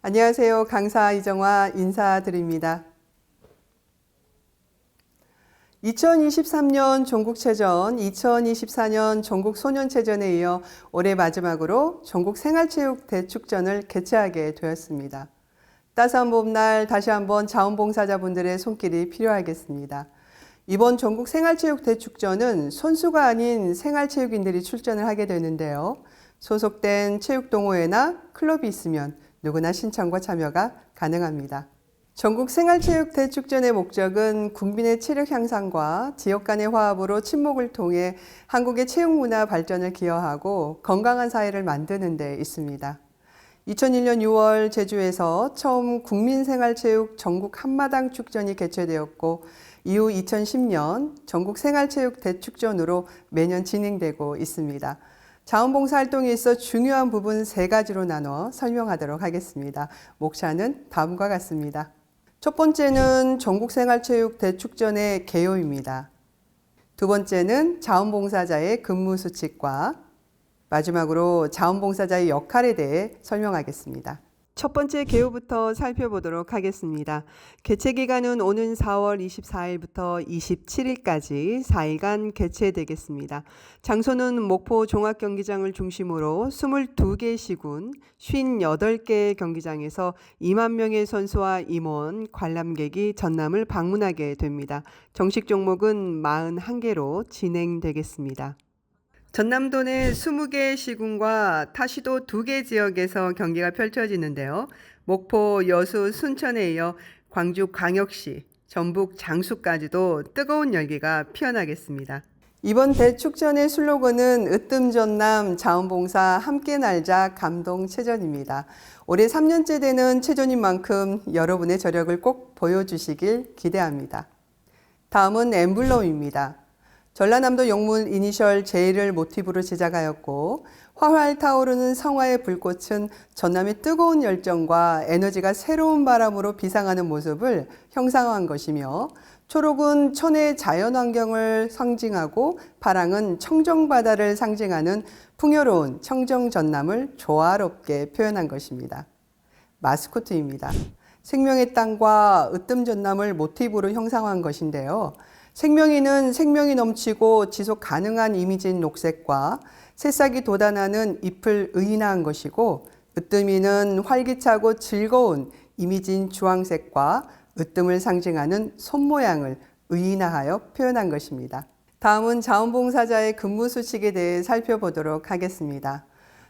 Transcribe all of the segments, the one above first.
안녕하세요. 강사 이정화 인사드립니다. 2023년 전국체전, 2024년 전국소년체전에 이어 올해 마지막으로 전국생활체육대축전을 개최하게 되었습니다. 따스한 봄날 다시 한번 자원봉사자분들의 손길이 필요하겠습니다. 이번 전국생활체육대축전은 선수가 아닌 생활체육인들이 출전을 하게 되는데요. 소속된 체육동호회나 클럽이 있으면 누구나 신청과 참여가 가능합니다. 전국 생활체육대축전의 목적은 국민의 체력 향상과 지역 간의 화합으로 친목을 통해 한국의 체육문화 발전을 기여하고 건강한 사회를 만드는 데 있습니다. 2001년 6월 제주에서 처음 국민생활체육 전국 한마당 축전이 개최되었고 이후 2010년 전국 생활체육대축전으로 매년 진행되고 있습니다. 자원봉사 활동에 있어 중요한 부분 3가지로 나눠 설명하도록 하겠습니다. 목차는 다음과 같습니다. 첫 번째는 전국생활체육대축전의 개요입니다. 두 번째는 자원봉사자의 근무수칙과 마지막으로 자원봉사자의 역할에 대해 설명하겠습니다. 첫 번째 개요부터 살펴보도록 하겠습니다. 개최 기간은 오는 4월 24일부터 27일까지 4일간 개최되겠습니다. 장소는 목포 종합경기장을 중심으로 22개 시군 58개 경기장에서 2만 명의 선수와 임원, 관람객이 전남을 방문하게 됩니다. 정식 종목은 41개로 진행되겠습니다. 전남도 내 20개 시군과 타시도 2개 지역에서 경기가 펼쳐지는데요. 목포, 여수, 순천에 이어 광주 광역시, 전북 장수까지도 뜨거운 열기가 피어나겠습니다. 이번 대축전의 슬로건은 으뜸전남 자원봉사 함께 날자 감동체전입니다. 올해 3년째 되는 체전인 만큼 여러분의 저력을 꼭 보여주시길 기대합니다. 다음은 엠블럼입니다. 전라남도 영문 이니셜 J를 모티브로 제작하였고 활활 타오르는 성화의 불꽃은 전남의 뜨거운 열정과 에너지가 새로운 바람으로 비상하는 모습을 형상화한 것이며 초록은 천혜의 자연환경을 상징하고 파랑은 청정바다를 상징하는 풍요로운 청정전남을 조화롭게 표현한 것입니다. 마스코트입니다. 생명의 땅과 으뜸전남을 모티브로 형상화한 것인데요. 생명이는 생명이 넘치고 지속 가능한 이미지인 녹색과 새싹이 돋아나는 잎을 의인화한 것이고 으뜸이는 활기차고 즐거운 이미지인 주황색과 으뜸을 상징하는 손 모양을 의인화하여 표현한 것입니다. 다음은 자원봉사자의 근무수칙에 대해 살펴보도록 하겠습니다.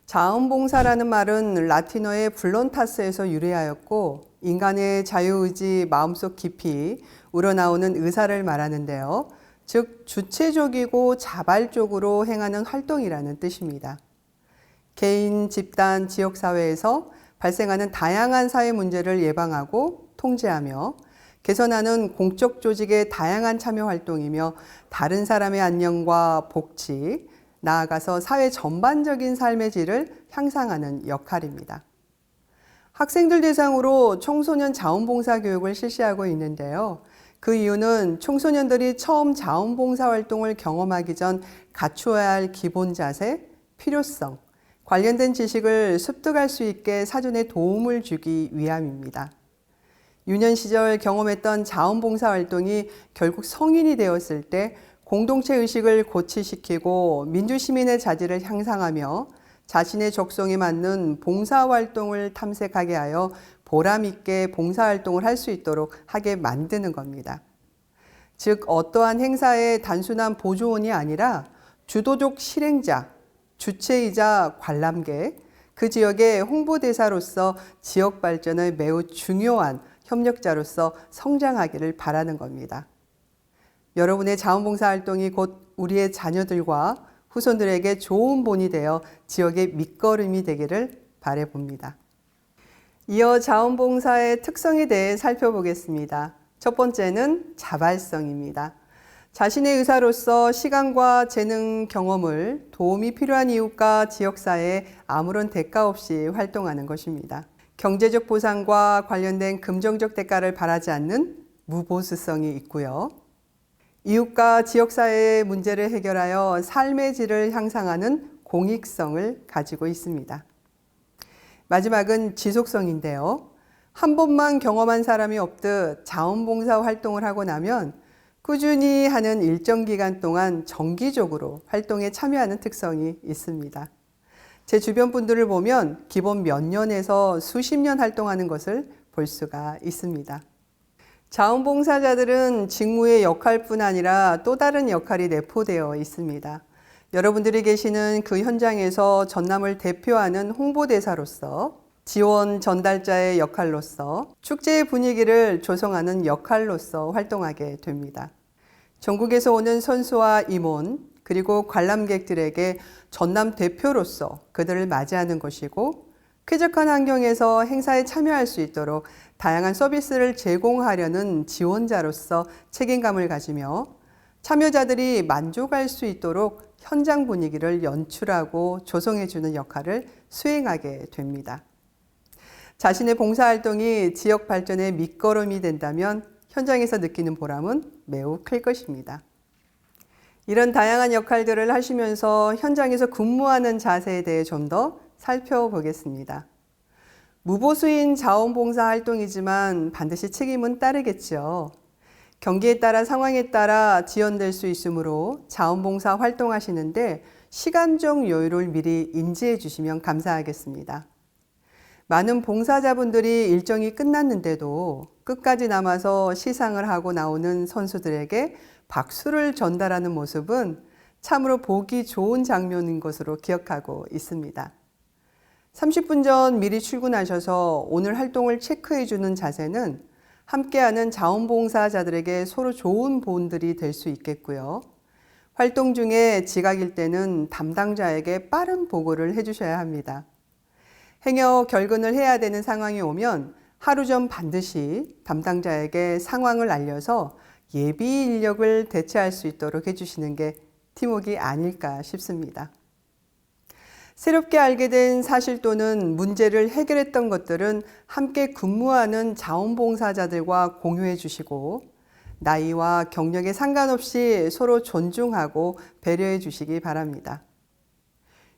자원봉사라는 말은 라틴어의 블론타스에서 유래하였고 인간의 자유의지 마음속 깊이 우러나오는 의사를 말하는데요. 즉 주체적이고 자발적으로 행하는 활동이라는 뜻입니다. 개인, 집단, 지역사회에서 발생하는 다양한 사회 문제를 예방하고 통제하며 개선하는 공적 조직의 다양한 참여 활동이며 다른 사람의 안녕과 복지, 나아가서 사회 전반적인 삶의 질을 향상하는 역할입니다. 학생들 대상으로 청소년 자원봉사 교육을 실시하고 있는데요. 그 이유는 청소년들이 처음 자원봉사 활동을 경험하기 전 갖추어야 할 기본 자세, 필요성, 관련된 지식을 습득할 수 있게 사전에 도움을 주기 위함입니다. 유년 시절 경험했던 자원봉사 활동이 결국 성인이 되었을 때 공동체 의식을 고취시키고 민주시민의 자질을 향상하며 자신의 적성에 맞는 봉사활동을 탐색하게 하여 보람있게 봉사활동을 할 수 있도록 하게 만드는 겁니다. 즉 어떠한 행사의 단순한 보조원이 아니라 주도적 실행자, 주체이자 관람객, 그 지역의 홍보대사로서 지역 발전의 매우 중요한 협력자로서 성장하기를 바라는 겁니다. 여러분의 자원봉사 활동이 곧 우리의 자녀들과 후손들에게 좋은 본이 되어 지역의 밑거름이 되기를 바라봅니다. 이어 자원봉사의 특성에 대해 살펴보겠습니다. 첫 번째는 자발성입니다. 자신의 의사로서 시간과 재능, 경험을 도움이 필요한 이웃과 지역사회에 아무런 대가 없이 활동하는 것입니다. 경제적 보상과 관련된 금전적 대가를 바라지 않는 무보수성이 있고요. 이웃과 지역사회의 문제를 해결하여 삶의 질을 향상하는 공익성을 가지고 있습니다. 마지막은 지속성인데요. 한 번만 경험한 사람이 없듯 자원봉사 활동을 하고 나면 꾸준히 하는 일정 기간 동안 정기적으로 활동에 참여하는 특성이 있습니다. 제 주변 분들을 보면 기본 몇 년에서 수십 년 활동하는 것을 볼 수가 있습니다. 자원봉사자들은 직무의 역할뿐 아니라 또 다른 역할이 내포되어 있습니다. 여러분들이 계시는 그 현장에서 전남을 대표하는 홍보대사로서, 지원 전달자의 역할로서, 축제의 분위기를 조성하는 역할로서 활동하게 됩니다. 전국에서 오는 선수와 임원, 그리고 관람객들에게 전남 대표로서 그들을 맞이하는 것이고, 쾌적한 환경에서 행사에 참여할 수 있도록 다양한 서비스를 제공하려는 지원자로서 책임감을 가지며 참여자들이 만족할 수 있도록 현장 분위기를 연출하고 조성해주는 역할을 수행하게 됩니다. 자신의 봉사활동이 지역 발전의 밑거름이 된다면 현장에서 느끼는 보람은 매우 클 것입니다. 이런 다양한 역할들을 하시면서 현장에서 근무하는 자세에 대해 좀 더 살펴보겠습니다. 무보수인 자원봉사 활동이지만 반드시 책임은 따르겠죠. 경기에 따라 상황에 따라 지연될 수 있으므로 자원봉사 활동하시는데 시간적 여유를 미리 인지해 주시면 감사하겠습니다. 많은 봉사자분들이 일정이 끝났는데도 끝까지 남아서 시상을 하고 나오는 선수들에게 박수를 전달하는 모습은 참으로 보기 좋은 장면인 것으로 기억하고 있습니다. 30분 전 미리 출근하셔서 오늘 활동을 체크해 주는 자세는 함께하는 자원봉사자들에게 서로 좋은 보온들이 될 수 있겠고요. 활동 중에 지각일 때는 담당자에게 빠른 보고를 해주셔야 합니다. 행여 결근을 해야 되는 상황이 오면 하루 전 반드시 담당자에게 상황을 알려서 예비 인력을 대체할 수 있도록 해주시는 게 팀워크가 아닐까 싶습니다. 새롭게 알게 된 사실 또는 문제를 해결했던 것들은 함께 근무하는 자원봉사자들과 공유해 주시고 나이와 경력에 상관없이 서로 존중하고 배려해 주시기 바랍니다.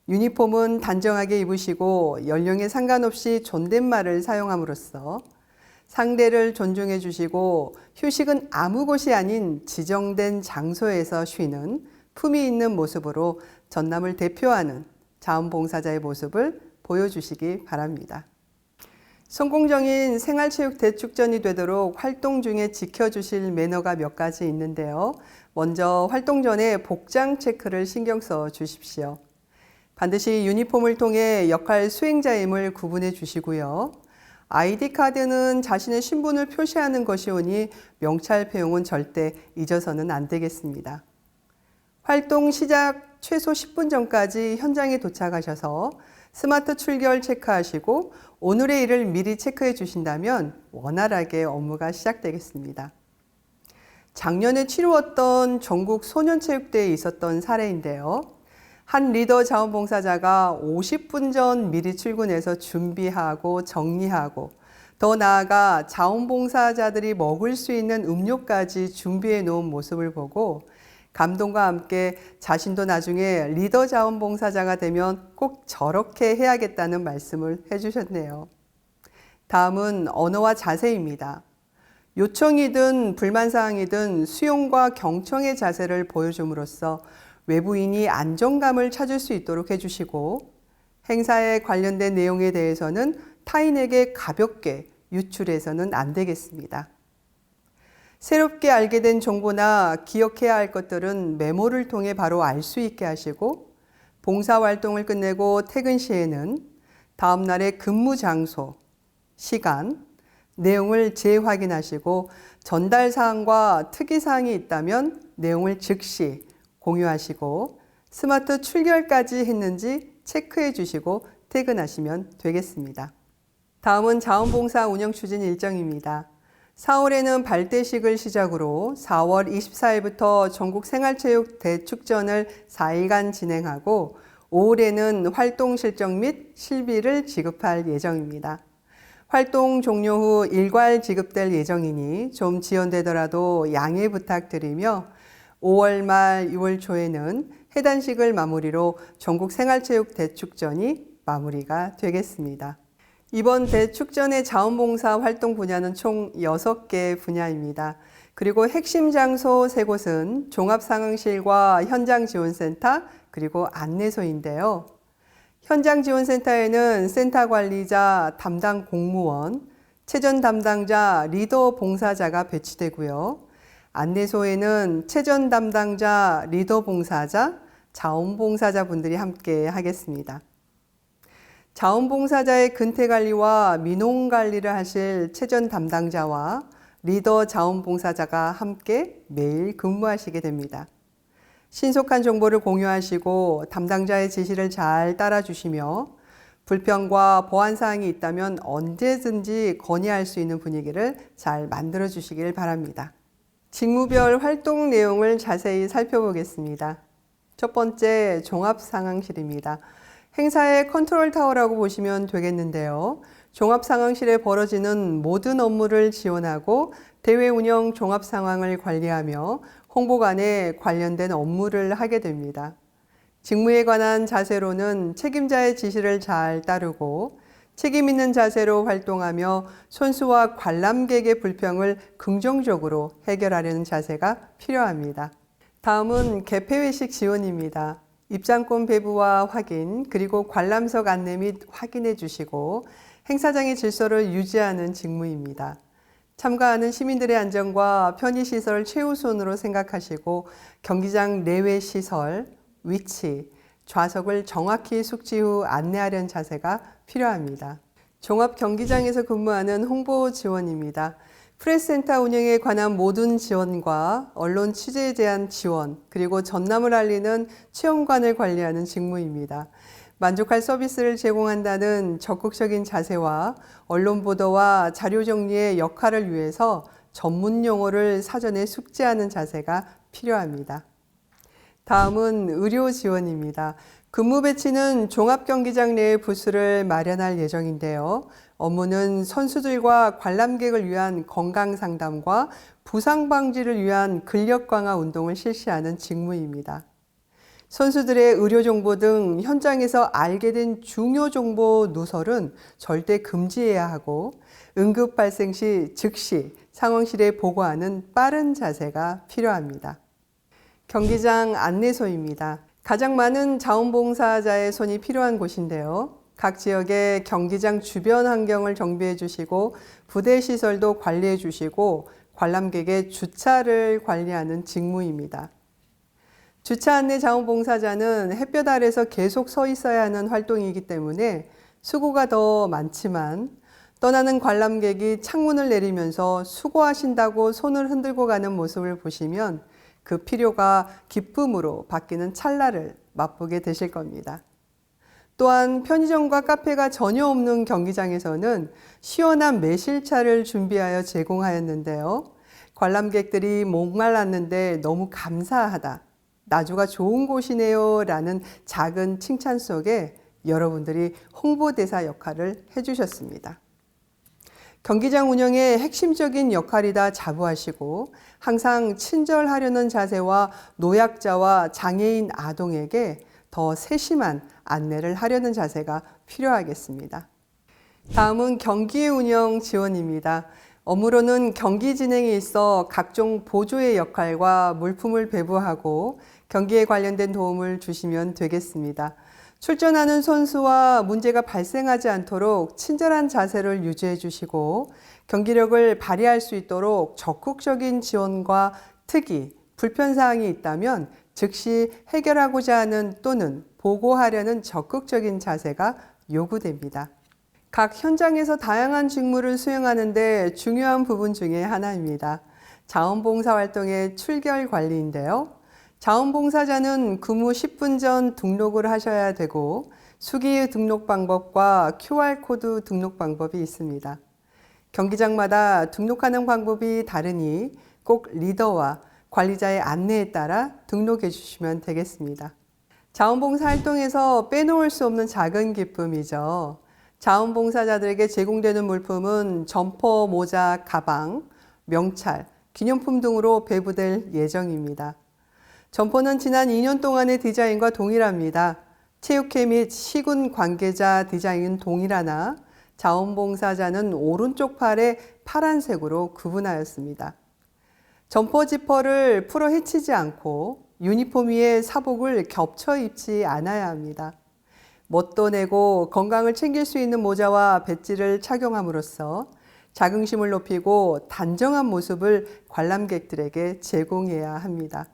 유니폼은 단정하게 입으시고 연령에 상관없이 존댓말을 사용함으로써 상대를 존중해 주시고 휴식은 아무 곳이 아닌 지정된 장소에서 쉬는 품위 있는 모습으로 전남을 대표하는 자원봉사자의 모습을 보여주시기 바랍니다. 성공적인 생활체육 대축전이 되도록 활동 중에 지켜주실 매너가 몇 가지 있는데요. 먼저 활동 전에 복장 체크를 신경 써 주십시오. 반드시 유니폼을 통해 역할 수행자임을 구분해 주시고요. 아이디 카드는 자신의 신분을 표시하는 것이오니 명찰 배용은 절대 잊어서는 안 되겠습니다. 활동 시작 최소 10분 전까지 현장에 도착하셔서 스마트 출결 체크하시고 오늘의 일을 미리 체크해 주신다면 원활하게 업무가 시작되겠습니다. 작년에 치루었던 전국 소년체육대회에 있었던 사례인데요. 한 리더 자원봉사자가 50분 전 미리 출근해서 준비하고 정리하고 더 나아가 자원봉사자들이 먹을 수 있는 음료까지 준비해 놓은 모습을 보고 감동과 함께 자신도 나중에 리더 자원봉사자가 되면 꼭 저렇게 해야겠다는 말씀을 해주셨네요. 다음은 언어와 자세입니다. 요청이든 불만사항이든 수용과 경청의 자세를 보여줌으로써 외부인이 안정감을 찾을 수 있도록 해주시고 행사에 관련된 내용에 대해서는 타인에게 가볍게 유출해서는 안 되겠습니다. 새롭게 알게 된 정보나 기억해야 할 것들은 메모를 통해 바로 알 수 있게 하시고 봉사활동을 끝내고 퇴근 시에는 다음 날의 근무 장소, 시간, 내용을 재확인하시고 전달사항과 특이사항이 있다면 내용을 즉시 공유하시고 스마트 출결까지 했는지 체크해 주시고 퇴근하시면 되겠습니다. 다음은 자원봉사 운영 추진 일정입니다. 4월에는 발대식을 시작으로 4월 24일부터 전국 생활체육 대축전을 4일간 진행하고 5월에는 활동 실적 및 실비를 지급할 예정입니다. 활동 종료 후 일괄 지급될 예정이니 좀 지연되더라도 양해 부탁드리며 5월 말 6월 초에는 해단식을 마무리로 전국 생활체육 대축전이 마무리가 되겠습니다. 이번 대축전의 자원봉사 활동 분야는 총 6개 분야입니다. 그리고 핵심 장소 3곳은 종합상황실과 현장지원센터 그리고 안내소인데요. 현장지원센터에는 센터 관리자, 담당 공무원, 체전 담당자, 리더 봉사자가 배치되고요. 안내소에는 체전 담당자, 리더 봉사자, 자원봉사자 분들이 함께 하겠습니다. 자원봉사자의 근태관리와 민원관리를 하실 체전 담당자와 리더 자원봉사자가 함께 매일 근무하시게 됩니다. 신속한 정보를 공유하시고 담당자의 지시를 잘 따라주시며 불평과 보완사항이 있다면 언제든지 건의할 수 있는 분위기를 잘 만들어 주시길 바랍니다. 직무별 활동 내용을 자세히 살펴보겠습니다. 첫 번째, 종합상황실입니다. 행사의 컨트롤 타워라고 보시면 되겠는데요. 종합상황실에 벌어지는 모든 업무를 지원하고 대회 운영 종합 상황을 관리하며 홍보관에 관련된 업무를 하게 됩니다. 직무에 관한 자세로는 책임자의 지시를 잘 따르고 책임 있는 자세로 활동하며 선수와 관람객의 불평을 긍정적으로 해결하려는 자세가 필요합니다. 다음은 개폐회식 지원입니다. 입장권 배부와 확인, 그리고 관람석 안내 및 확인해 주시고 행사장의 질서를 유지하는 직무입니다. 참가하는 시민들의 안전과 편의시설 최우선으로 생각하시고 경기장 내외 시설, 위치, 좌석을 정확히 숙지 후 안내하려는 자세가 필요합니다. 종합경기장에서 근무하는 홍보 지원입니다. 프레스센터 운영에 관한 모든 지원과 언론 취재에 대한 지원, 그리고 전남을 알리는 체험관을 관리하는 직무입니다. 만족할 서비스를 제공한다는 적극적인 자세와 언론 보도와 자료 정리의 역할을 위해서 전문 용어를 사전에 숙지하는 자세가 필요합니다. 다음은 의료 지원입니다. 근무 배치는 종합경기장 내에 부스를 마련할 예정인데요. 업무는 선수들과 관람객을 위한 건강 상담과 부상 방지를 위한 근력 강화 운동을 실시하는 직무입니다. 선수들의 의료 정보 등 현장에서 알게 된 중요 정보 누설은 절대 금지해야 하고 응급 발생 시 즉시 상황실에 보고하는 빠른 자세가 필요합니다. 경기장 안내소입니다. 가장 많은 자원봉사자의 손이 필요한 곳인데요. 각 지역의 경기장 주변 환경을 정비해 주시고 부대 시설도 관리해 주시고 관람객의 주차를 관리하는 직무입니다. 주차 안내 자원봉사자는 햇볕 아래서 계속 서 있어야 하는 활동이기 때문에 수고가 더 많지만 떠나는 관람객이 창문을 내리면서 수고하신다고 손을 흔들고 가는 모습을 보시면 그 필요가 기쁨으로 바뀌는 찰나를 맛보게 되실 겁니다. 또한 편의점과 카페가 전혀 없는 경기장에서는 시원한 매실차를 준비하여 제공하였는데요. 관람객들이 목말랐는데 너무 감사하다. 나주가 좋은 곳이네요 라는 작은 칭찬 속에 여러분들이 홍보대사 역할을 해주셨습니다. 경기장 운영의 핵심적인 역할이다 자부하시고 항상 친절하려는 자세와 노약자와 장애인 아동에게 더 세심한 안내를 하려는 자세가 필요하겠습니다. 다음은 경기 운영 지원입니다. 업무로는 경기 진행에 있어 각종 보조의 역할과 물품을 배부하고 경기에 관련된 도움을 주시면 되겠습니다. 출전하는 선수와 문제가 발생하지 않도록 친절한 자세를 유지해 주시고 경기력을 발휘할 수 있도록 적극적인 지원과 특이, 불편사항이 있다면 즉시 해결하고자 하는 또는 보고하려는 적극적인 자세가 요구됩니다. 각 현장에서 다양한 직무를 수행하는데 중요한 부분 중에 하나입니다. 자원봉사 활동의 출결 관리인데요. 자원봉사자는 근무 10분 전 등록을 하셔야 되고 수기 등록 방법과 QR코드 등록 방법이 있습니다. 경기장마다 등록하는 방법이 다르니 꼭 리더와 관리자의 안내에 따라 등록해 주시면 되겠습니다. 자원봉사 활동에서 빼놓을 수 없는 작은 기쁨이죠. 자원봉사자들에게 제공되는 물품은 점퍼, 모자, 가방, 명찰, 기념품 등으로 배부될 예정입니다. 점퍼는 지난 2년 동안의 디자인과 동일합니다. 체육회 및 시군 관계자 디자인은 동일하나 자원봉사자는 오른쪽 팔에 파란색으로 구분하였습니다. 점퍼 지퍼를 풀어 헤치지 않고 유니폼 위에 사복을 겹쳐 입지 않아야 합니다. 멋도 내고 건강을 챙길 수 있는 모자와 배지를 착용함으로써 자긍심을 높이고 단정한 모습을 관람객들에게 제공해야 합니다.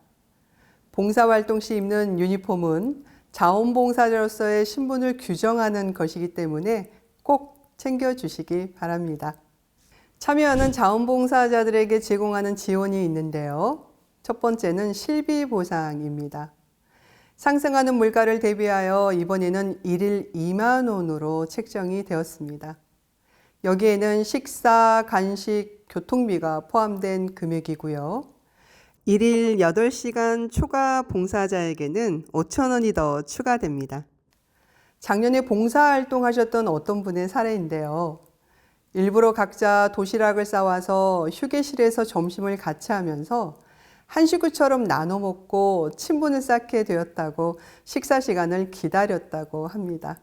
봉사활동 시 입는 유니폼은 자원봉사자로서의 신분을 규정하는 것이기 때문에 꼭 챙겨주시기 바랍니다. 참여하는 자원봉사자들에게 제공하는 지원이 있는데요. 첫 번째는 실비 보상입니다. 상승하는 물가를 대비하여 이번에는 일일 2만 원으로 책정이 되었습니다. 여기에는 식사, 간식, 교통비가 포함된 금액이고요. 일일 8시간 초과 봉사자에게는 5천 원이 더 추가됩니다. 작년에 봉사활동하셨던 어떤 분의 사례인데요. 일부러 각자 도시락을 싸와서 휴게실에서 점심을 같이 하면서 한 식구처럼 나눠 먹고 친분을 쌓게 되었다고 식사 시간을 기다렸다고 합니다.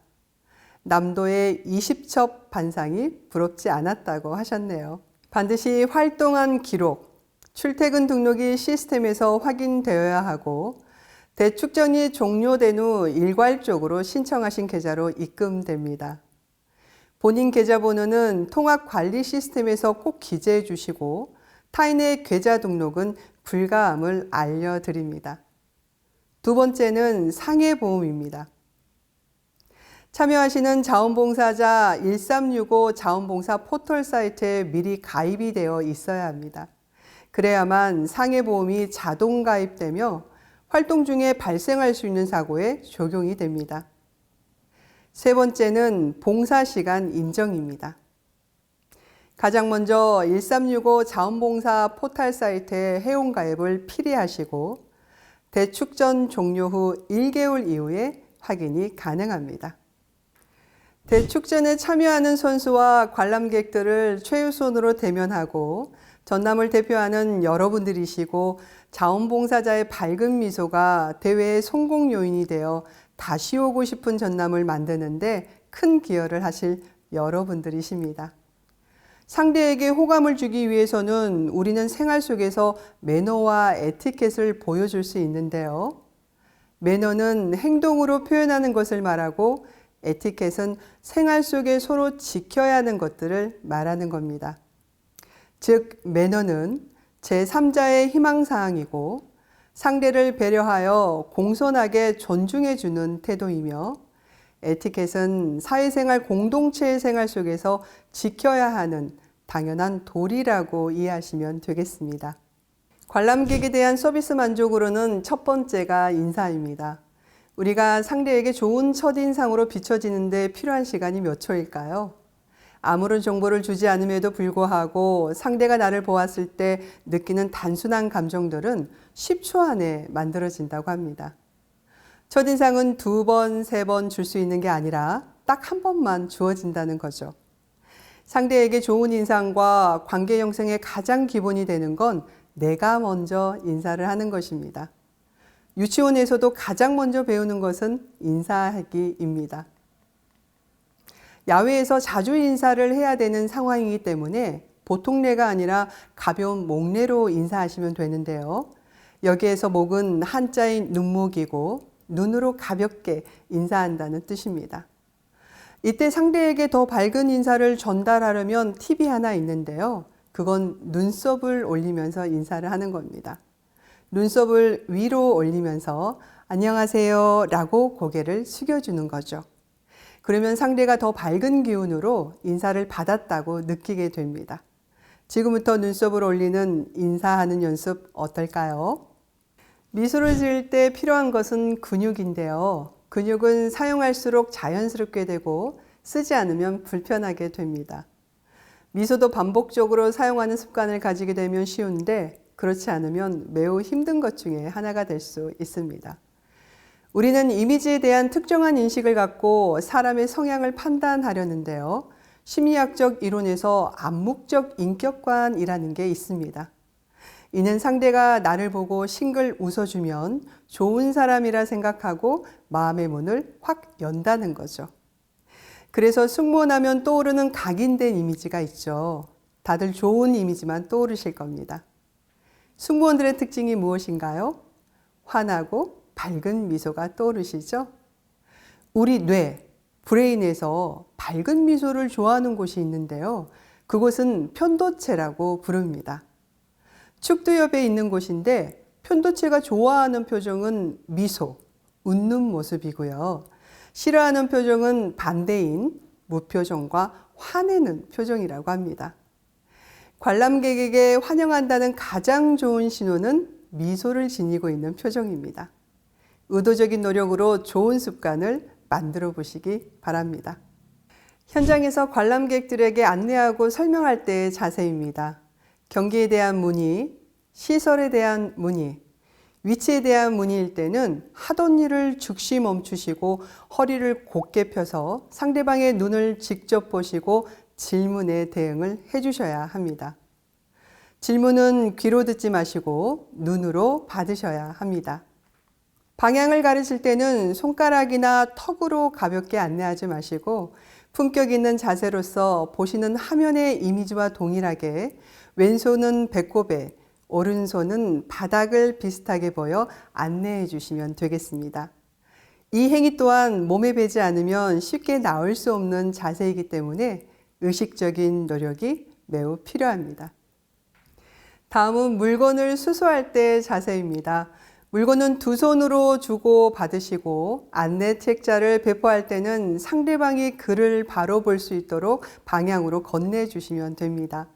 남도의 20첩 반상이 부럽지 않았다고 하셨네요. 반드시 활동한 기록, 출퇴근 등록이 시스템에서 확인되어야 하고 대축전이 종료된 후 일괄적으로 신청하신 계좌로 입금됩니다. 본인 계좌번호는 통합관리 시스템에서 꼭 기재해 주시고 타인의 계좌 등록은 불가함을 알려드립니다. 두 번째는 상해보험입니다. 참여하시는 자원봉사자 1365 자원봉사 포털 사이트에 미리 가입이 되어 있어야 합니다. 그래야만 상해보험이 자동 가입되며 활동 중에 발생할 수 있는 사고에 적용이 됩니다. 세 번째는 봉사시간 인정입니다. 가장 먼저 1365 자원봉사 포털 사이트에 회원가입을 필히 대축전 종료 후 1개월 이후에 확인이 가능합니다. 대축전에 참여하는 선수와 관람객들을 최우선으로 대면하고 전남을 대표하는 여러분들이시고 자원봉사자의 밝은 미소가 대회의 성공 요인이 되어 다시 오고 싶은 전남을 만드는데 큰 기여를 하실 여러분들이십니다. 상대에게 호감을 주기 위해서는 우리는 생활 속에서 매너와 에티켓을 보여줄 수 있는데요. 매너는 행동으로 표현하는 것을 말하고 에티켓은 생활 속에 서로 지켜야 하는 것들을 말하는 겁니다. 즉, 매너는 제3자의 희망사항이고 상대를 배려하여 공손하게 존중해주는 태도이며 에티켓은 사회생활 공동체의 생활 속에서 지켜야 하는 당연한 도리라고 이해하시면 되겠습니다. 관람객에 대한 서비스 만족으로는 첫 번째가 인사입니다. 우리가 상대에게 좋은 첫인상으로 비춰지는데 필요한 시간이 몇 초일까요? 아무런 정보를 주지 않음에도 불구하고 상대가 나를 보았을 때 느끼는 단순한 감정들은 10초 안에 만들어진다고 합니다. 첫인상은 2번, 3번 줄 수 있는 게 아니라 딱 한 번만 주어진다는 거죠. 상대에게 좋은 인상과 관계 형성의 가장 기본이 되는 건 내가 먼저 인사를 하는 것입니다. 유치원에서도 가장 먼저 배우는 것은 인사하기입니다. 야외에서 자주 인사를 해야 되는 상황이기 때문에 보통 내가 아니라 가벼운 목례로 인사하시면 되는데요. 여기에서 목은 한자인 눈목이고 눈으로 가볍게 인사한다는 뜻입니다. 이때 상대에게 더 밝은 인사를 전달하려면 팁이 하나 있는데요. 그건 눈썹을 올리면서 인사를 하는 겁니다. 눈썹을 위로 올리면서 안녕하세요 라고 고개를 숙여주는 거죠. 그러면 상대가 더 밝은 기운으로 인사를 받았다고 느끼게 됩니다. 지금부터 눈썹을 올리는 인사하는 연습 어떨까요? 미소를 지을 때 필요한 것은 근육인데요. 근육은 사용할수록 자연스럽게 되고 쓰지 않으면 불편하게 됩니다. 미소도 반복적으로 사용하는 습관을 가지게 되면 쉬운데 그렇지 않으면 매우 힘든 것 중에 하나가 될 수 있습니다. 우리는 이미지에 대한 특정한 인식을 갖고 사람의 성향을 판단하려는데요. 심리학적 이론에서 암묵적 인격관이라는 게 있습니다. 이는 상대가 나를 보고 싱글 웃어주면 좋은 사람이라 생각하고 마음의 문을 확 연다는 거죠. 그래서 승무원하면 떠오르는 각인된 이미지가 있죠. 다들 좋은 이미지만 떠오르실 겁니다. 승무원들의 특징이 무엇인가요? 환하고 밝은 미소가 떠오르시죠? 우리 뇌, 브레인에서 밝은 미소를 좋아하는 곳이 있는데요. 그곳은 편도체라고 부릅니다. 축두 옆에 있는 곳인데 편도체가 좋아하는 표정은 미소, 웃는 모습이고요. 싫어하는 표정은 반대인 무표정과 화내는 표정이라고 합니다. 관람객에게 환영한다는 가장 좋은 신호는 미소를 지니고 있는 표정입니다. 의도적인 노력으로 좋은 습관을 만들어 보시기 바랍니다. 현장에서 관람객들에게 안내하고 설명할 때의 자세입니다. 경기에 대한 문의, 시설에 대한 문의, 위치에 대한 문의일 때는 하던 일을 즉시 멈추시고 허리를 곧게 펴서 상대방의 눈을 직접 보시고 질문에 대응을 해주셔야 합니다. 질문은 귀로 듣지 마시고 눈으로 받으셔야 합니다. 방향을 가르칠 때는 손가락이나 턱으로 가볍게 안내하지 마시고 품격 있는 자세로서 보시는 화면의 이미지와 동일하게 왼손은 배꼽에, 오른손은 바닥을 비슷하게 보여 안내해 주시면 되겠습니다. 이 행위 또한 몸에 배지 않으면 쉽게 나올 수 없는 자세이기 때문에 의식적인 노력이 매우 필요합니다. 다음은 물건을 수수할 때의 자세입니다. 물건은 두 손으로 주고 받으시고 안내 책자를 배포할 때는 상대방이 글을 바로 볼 수 있도록 방향으로 건네주시면 됩니다.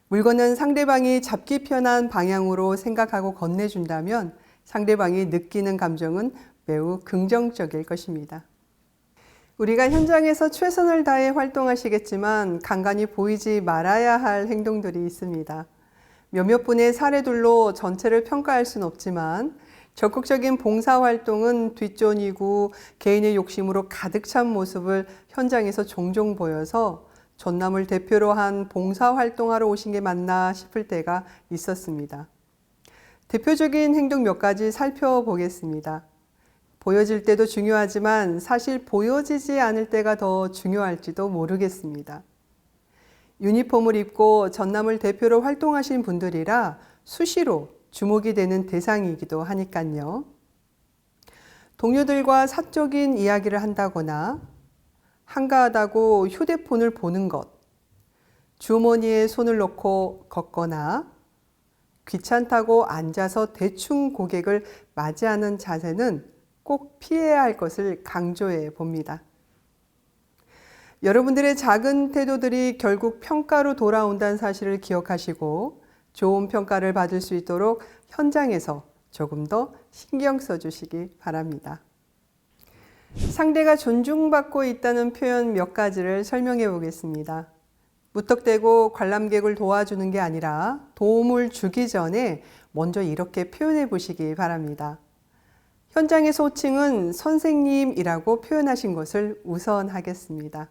물건은 상대방이 잡기 편한 방향으로 생각하고 건네준다면 상대방이 느끼는 감정은 매우 긍정적일 것입니다. 우리가 현장에서 최선을 다해 활동하시겠지만 간간히 보이지 말아야 할 행동들이 있습니다. 몇몇 분의 사례들로 전체를 평가할 수는 없지만 적극적인 봉사활동은 뒷전이고 개인의 욕심으로 가득 찬 모습을 현장에서 종종 보여서 전남을 대표로 한 봉사활동하러 오신 게 맞나 싶을 때가 있었습니다. 대표적인 행동 몇 가지 살펴보겠습니다. 보여질 때도 중요하지만 사실 보여지지 않을 때가 더 중요할지도 모르겠습니다. 유니폼을 입고 전남을 대표로 활동하신 분들이라 수시로 주목이 되는 대상이기도 하니까요. 동료들과 사적인 이야기를 한다거나 한가하다고 휴대폰을 보는 것, 주머니에 손을 넣고 걷거나 귀찮다고 앉아서 대충 고객을 맞이하는 자세는 꼭 피해야 할 것을 강조해 봅니다. 여러분들의 작은 태도들이 결국 평가로 돌아온다는 사실을 기억하시고 좋은 평가를 받을 수 있도록 현장에서 조금 더 신경 써주시기 바랍니다. 상대가 존중받고 있다는 표현 몇 가지를 설명해 보겠습니다. 무턱대고 관람객을 도와주는 게 아니라 도움을 주기 전에 먼저 이렇게 표현해 보시기 바랍니다. 현장에서 호칭은 선생님이라고 표현하신 것을 우선 하겠습니다.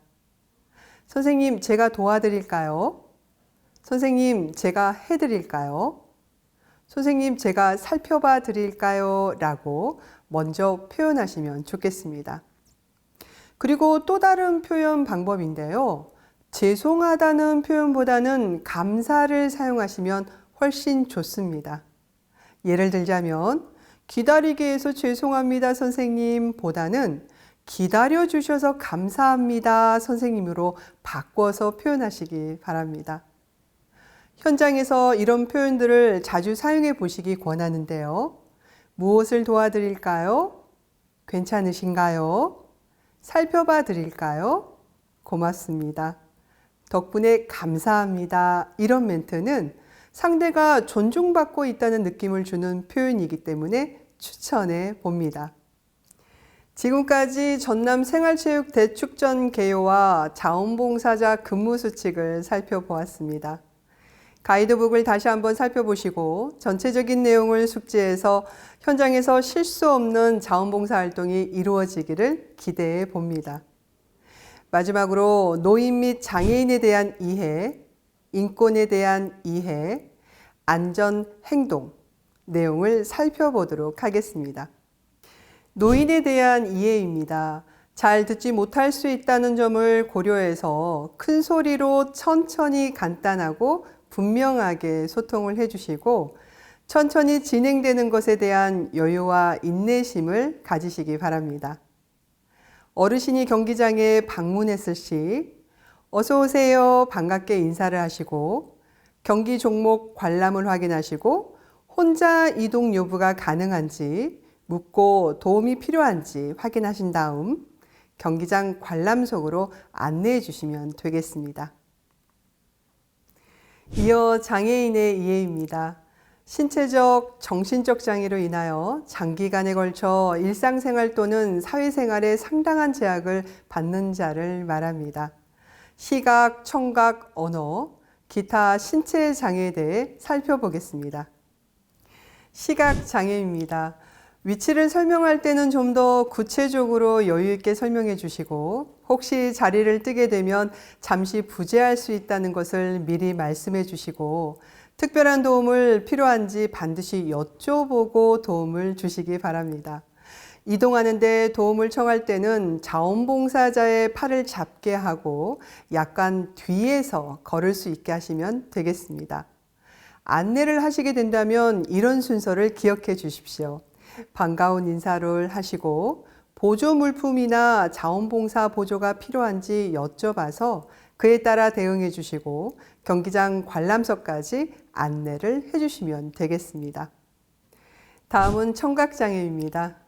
선생님, 제가 도와드릴까요? 선생님, 제가 해드릴까요? 선생님, 제가 살펴봐 드릴까요? 라고 먼저 표현하시면 좋겠습니다. 그리고 또 다른 표현 방법인데요. 죄송하다는 표현보다는 감사를 사용하시면 훨씬 좋습니다. 예를 들자면 기다리게 해서 죄송합니다 선생님 보다는 기다려 주셔서 감사합니다 선생님으로 바꿔서 표현하시기 바랍니다. 현장에서 이런 표현들을 자주 사용해 보시기 권하는데요. 무엇을 도와드릴까요? 괜찮으신가요? 살펴봐 드릴까요? 고맙습니다. 덕분에 감사합니다. 이런 멘트는 상대가 존중받고 있다는 느낌을 주는 표현이기 때문에 추천해 봅니다. 지금까지 전남 생활체육 대축전 개요와 자원봉사자 근무 수칙을 살펴보았습니다. 가이드북을 다시 한번 살펴보시고 전체적인 내용을 숙지해서 현장에서 실수 없는 자원봉사 활동이 이루어지기를 기대해 봅니다. 마지막으로 노인 및 장애인에 대한 이해, 인권에 대한 이해, 안전 행동 내용을 살펴보도록 하겠습니다. 노인에 대한 이해입니다. 잘 듣지 못할 수 있다는 점을 고려해서 큰 소리로 천천히 간단하고 분명하게 소통을 해주시고 천천히 진행되는 것에 대한 여유와 인내심을 가지시기 바랍니다. 어르신이 경기장에 방문했을 시 어서 오세요 반갑게 인사를 하시고 경기 종목 관람을 확인하시고 혼자 이동 여부가 가능한지 묻고 도움이 필요한지 확인하신 다음 경기장 관람석으로 안내해 주시면 되겠습니다. 이어 장애인의 이해입니다. 신체적, 정신적 장애로 인하여 장기간에 걸쳐 일상생활 또는 사회생활에 상당한 제약을 받는 자를 말합니다. 시각, 청각, 언어, 기타 신체 장애에 대해 살펴보겠습니다. 시각 장애입니다. 위치를 설명할 때는 좀 더 구체적으로 여유 있게 설명해 주시고 혹시 자리를 뜨게 되면 잠시 부재할 수 있다는 것을 미리 말씀해 주시고 특별한 도움을 필요한지 반드시 여쭤보고 도움을 주시기 바랍니다. 이동하는 데 도움을 청할 때는 자원봉사자의 팔을 잡게 하고 약간 뒤에서 걸을 수 있게 하시면 되겠습니다. 안내를 하시게 된다면 이런 순서를 기억해 주십시오. 반가운 인사를 하시고 보조 물품이나 자원봉사 보조가 필요한지 여쭤봐서 그에 따라 대응해 주시고 경기장 관람석까지 안내를 해 주시면 되겠습니다. 다음은 청각장애입니다.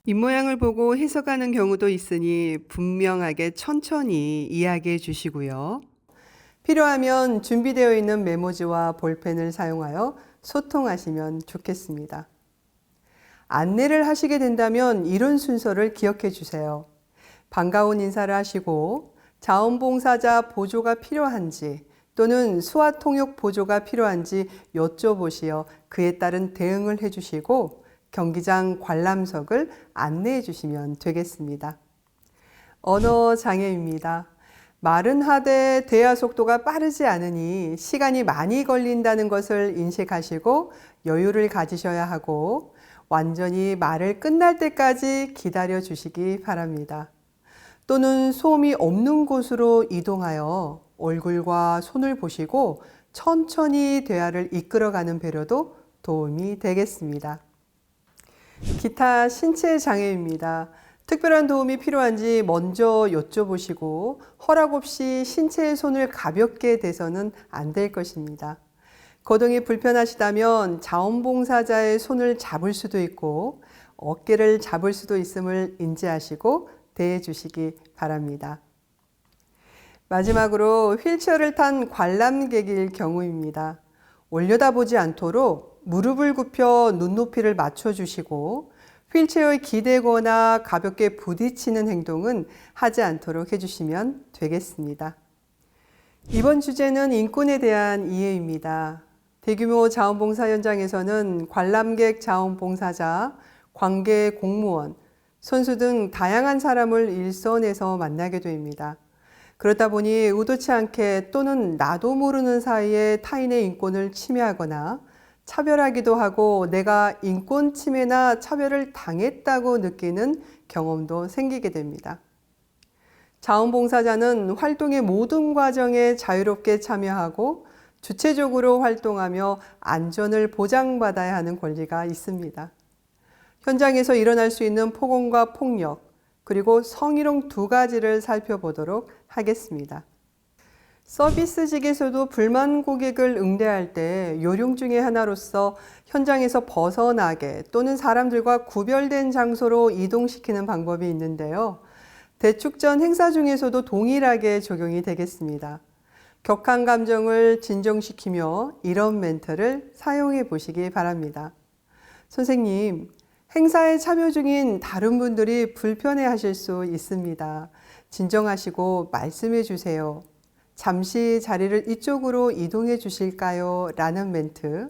입모양을 보고 해석하는 경우도 있으니 분명하게 천천히 이야기해 주시고요. 필요하면 준비되어 있는 메모지와 볼펜을 사용하여 소통하시면 좋겠습니다. 안내를 하시게 된다면 이런 순서를 기억해 주세요. 반가운 인사를 하시고 자원봉사자 보조가 필요한지 또는 수화통역 보조가 필요한지 여쭤보시어 그에 따른 대응을 해주시고 경기장 관람석을 안내해 주시면 되겠습니다. 언어 장애입니다. 말은 하되 대화 속도가 빠르지 않으니 시간이 많이 걸린다는 것을 인식하시고 여유를 가지셔야 하고 완전히 말을 끝날 때까지 기다려 주시기 바랍니다. 또는 소음이 없는 곳으로 이동하여 얼굴과 손을 보시고 천천히 대화를 이끌어가는 배려도 도움이 되겠습니다. 기타 신체 장애입니다. 특별한 도움이 필요한지 먼저 여쭤보시고 허락 없이 신체의 손을 가볍게 대서는 안 될 것입니다. 거동이 불편하시다면 자원봉사자의 손을 잡을 수도 있고 어깨를 잡을 수도 있음을 인지하시고 대해 주시기 바랍니다. 마지막으로 휠체어를 탄 관람객일 경우입니다. 올려다보지 않도록 무릎을 굽혀 눈높이를 맞춰주시고 휠체어에 기대거나 가볍게 부딪히는 행동은 하지 않도록 해주시면 되겠습니다. 이번 주제는 인권에 대한 이해입니다. 대규모 자원봉사 현장에서는 관람객 자원봉사자, 관계 공무원, 선수 등 다양한 사람을 일선에서 만나게 됩니다. 그렇다 보니 의도치 않게 또는 나도 모르는 사이에 타인의 인권을 침해하거나 차별하기도 하고 내가 인권 침해나 차별을 당했다고 느끼는 경험도 생기게 됩니다. 자원봉사자는 활동의 모든 과정에 자유롭게 참여하고 주체적으로 활동하며 안전을 보장받아야 하는 권리가 있습니다. 현장에서 일어날 수 있는 폭언과 폭력, 그리고 성희롱 두 가지를 살펴보도록 하겠습니다. 서비스직에서도 불만 고객을 응대할 때 요령 중에 하나로서 현장에서 벗어나게 또는 사람들과 구별된 장소로 이동시키는 방법이 있는데요. 대축전 행사 중에서도 동일하게 적용이 되겠습니다. 격한 감정을 진정시키며 이런 멘트를 사용해 보시기 바랍니다. 선생님, 행사에 참여 중인 다른 분들이 불편해 하실 수 있습니다. 진정하시고 말씀해 주세요. 잠시 자리를 이쪽으로 이동해 주실까요? 라는 멘트.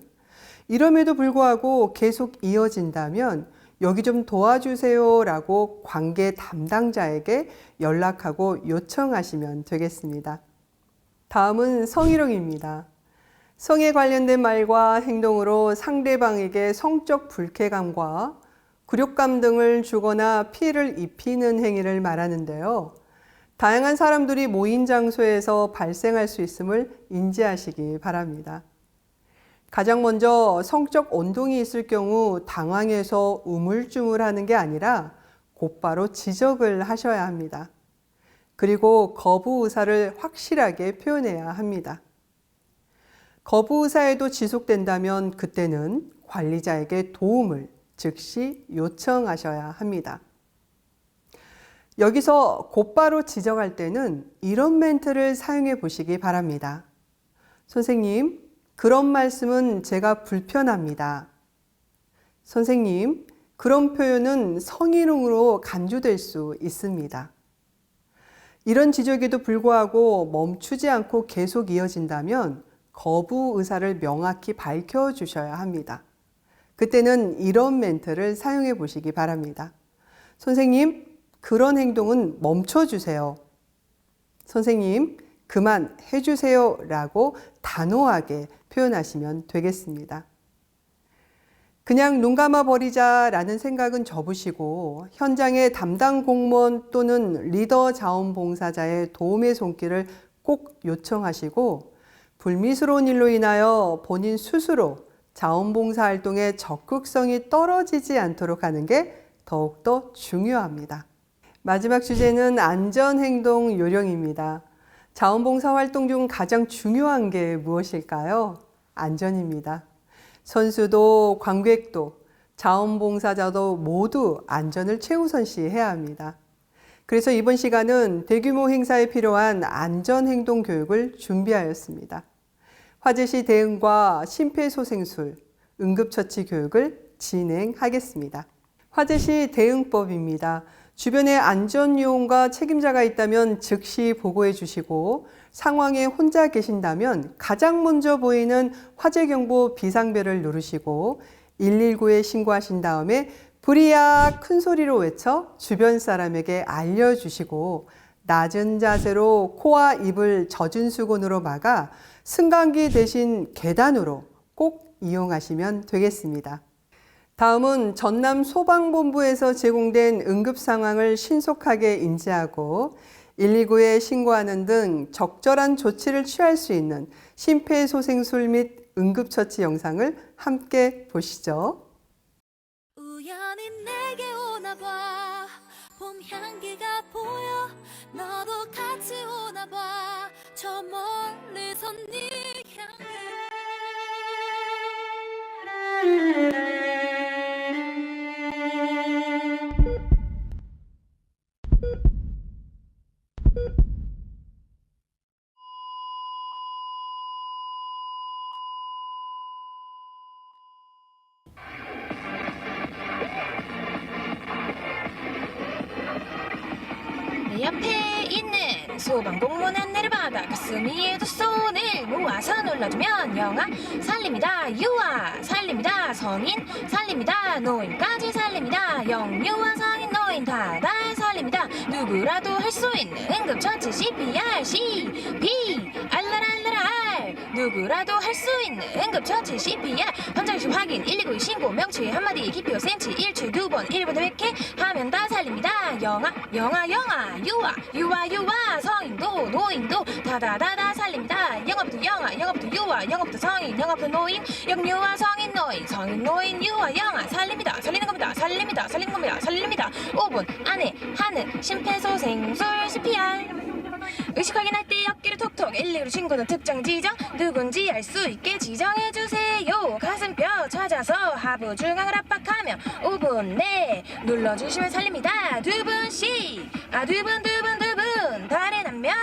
이럼에도 불구하고 계속 이어진다면 여기 좀 도와주세요 라고 관계 담당자에게 연락하고 요청하시면 되겠습니다. 다음은 성희롱입니다. 성에 관련된 말과 행동으로 상대방에게 성적 불쾌감과 굴욕감 등을 주거나 피해를 입히는 행위를 말하는데요. 다양한 사람들이 모인 장소에서 발생할 수 있음을 인지하시기 바랍니다. 가장 먼저 성적 온동이 있을 경우 당황해서 우물쭈물하는 게 아니라 곧바로 지적을 하셔야 합니다. 그리고 거부 의사를 확실하게 표현해야 합니다. 거부 의사에도 지속된다면 그때는 관리자에게 도움을 즉시 요청하셔야 합니다. 여기서 곧바로 지적할 때는 이런 멘트를 사용해 보시기 바랍니다. 선생님, 그런 말씀은 제가 불편합니다. 선생님, 그런 표현은 성희롱으로 간주될 수 있습니다. 이런 지적에도 불구하고 멈추지 않고 계속 이어진다면 거부 의사를 명확히 밝혀주셔야 합니다. 그때는 이런 멘트를 사용해 보시기 바랍니다. 선생님, 그런 행동은 멈춰주세요. 선생님, 그만해 주세요 라고 단호하게 표현하시면 되겠습니다. 그냥 눈 감아 버리자라는 생각은 접으시고 현장의 담당 공무원 또는 리더 자원봉사자의 도움의 손길을 꼭 요청하시고 불미스러운 일로 인하여 본인 스스로 자원봉사 활동의 적극성이 떨어지지 않도록 하는 게 더욱더 중요합니다. 마지막 주제는 안전행동 요령입니다. 자원봉사 활동 중 가장 중요한 게 무엇일까요? 안전입니다. 선수도 관객도 자원봉사자도 모두 안전을 최우선시해야 합니다. 그래서 이번 시간은 대규모 행사에 필요한 안전행동 교육을 준비하였습니다. 화재 시 대응과 심폐소생술, 응급처치 교육을 진행하겠습니다. 화재 시 대응법입니다. 주변에 안전요원과 책임자가 있다면 즉시 보고해 주시고 상황에 혼자 계신다면 가장 먼저 보이는 화재경보 비상벨을 누르시고 119에 신고하신 다음에 불이야 큰 소리로 외쳐 주변 사람에게 알려주시고 낮은 자세로 코와 입을 젖은 수건으로 막아 승강기 대신 계단으로 꼭 이용하시면 되겠습니다. 다음은 전남 소방본부에서 제공된 응급 상황을 신속하게 인지하고 119에 신고하는 등 적절한 조치를 취할 수 있는 심폐소생술 및 응급처치 영상을 함께 보시죠. 우연히 내게 오나 봐. 봄 향기가 보여. 너도 같이 오나 봐. 저 멀리서 네 향기. 내 앞에 있는 소방공무원 안내를 받아 가슴 위에도 손을 모아서 눌러주면 영아 살립니다. 유아 살립니다. 성인 살립니다. 노인까지 살립니다. 영유아 성인 노인 다다 살립니다. 누구라도 할 수 있는 응급처치 CPR CP 알랄알랄알 누구라도 할 수 있는 응급처치 CPR 환자의식 확인 119 신고 명치 한마디 깊이 5cm 1초 2번 1번 이렇게 하면 다 살립니다. 영아 유아 성인도 노인도 다다다다 살립니다. 영아부터 영아 영아부터 유아 영아부터 성인 영아부터 노인 영유아 성인 노인 유아 영아 살립니다. 살리는 겁니다. 살립니다. 5분 안에 하는 심폐소생술 CPR 의식 확인할 때 어깨를 톡톡 119로 신고는 특정 지정 누군지 알 수 있게 지정해주세요. 가슴뼈 찾아서 하부 중앙을 압박하며 5분 내 눌러주시면 살립니다. 두 분씩 두 분 달인 한 명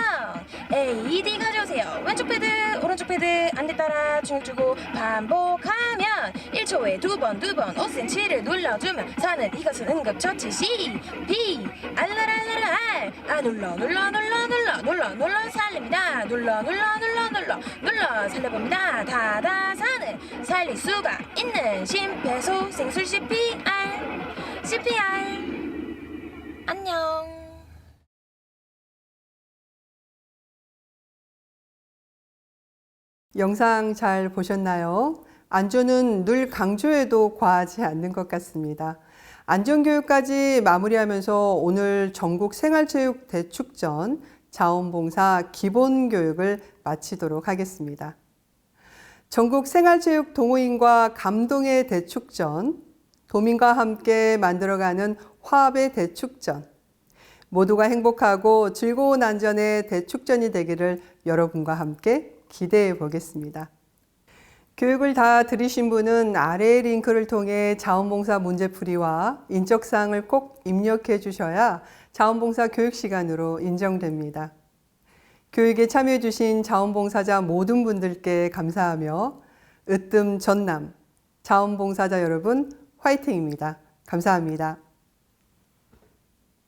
AED 가져오세요. 왼쪽 패드 오른쪽 패드 안대 따라 중력 주고 반복하면 1초에 두 번 5cm를 눌러주면 사는 이것은 응급처치 CP 알랄알랄알 눌러 살립니다. 눌러 살려봅니다. 다다 사는 살릴 수가 있는 심폐소생술 CPR 안녕. 영상 잘 보셨나요? 안전은 늘 강조해도 과하지 않는 것 같습니다. 안전교육까지 마무리하면서 오늘 전국 생활체육 대축전 자원봉사 기본교육을 마치도록 하겠습니다. 전국 생활체육 동호인과 감동의 대축전, 도민과 함께 만들어가는 화합의 대축전, 모두가 행복하고 즐거운 안전의 대축전이 되기를 여러분과 함께 기대해 보겠습니다. 교육을 다 들으신 분은 아래의 링크를 통해 자원봉사 문제풀이와 인적사항을 꼭 입력해 주셔야 자원봉사 교육 시간으로 인정됩니다. 교육에 참여해 주신 자원봉사자 모든 분들께 감사하며 으뜸 전남 자원봉사자 여러분 화이팅입니다. 감사합니다.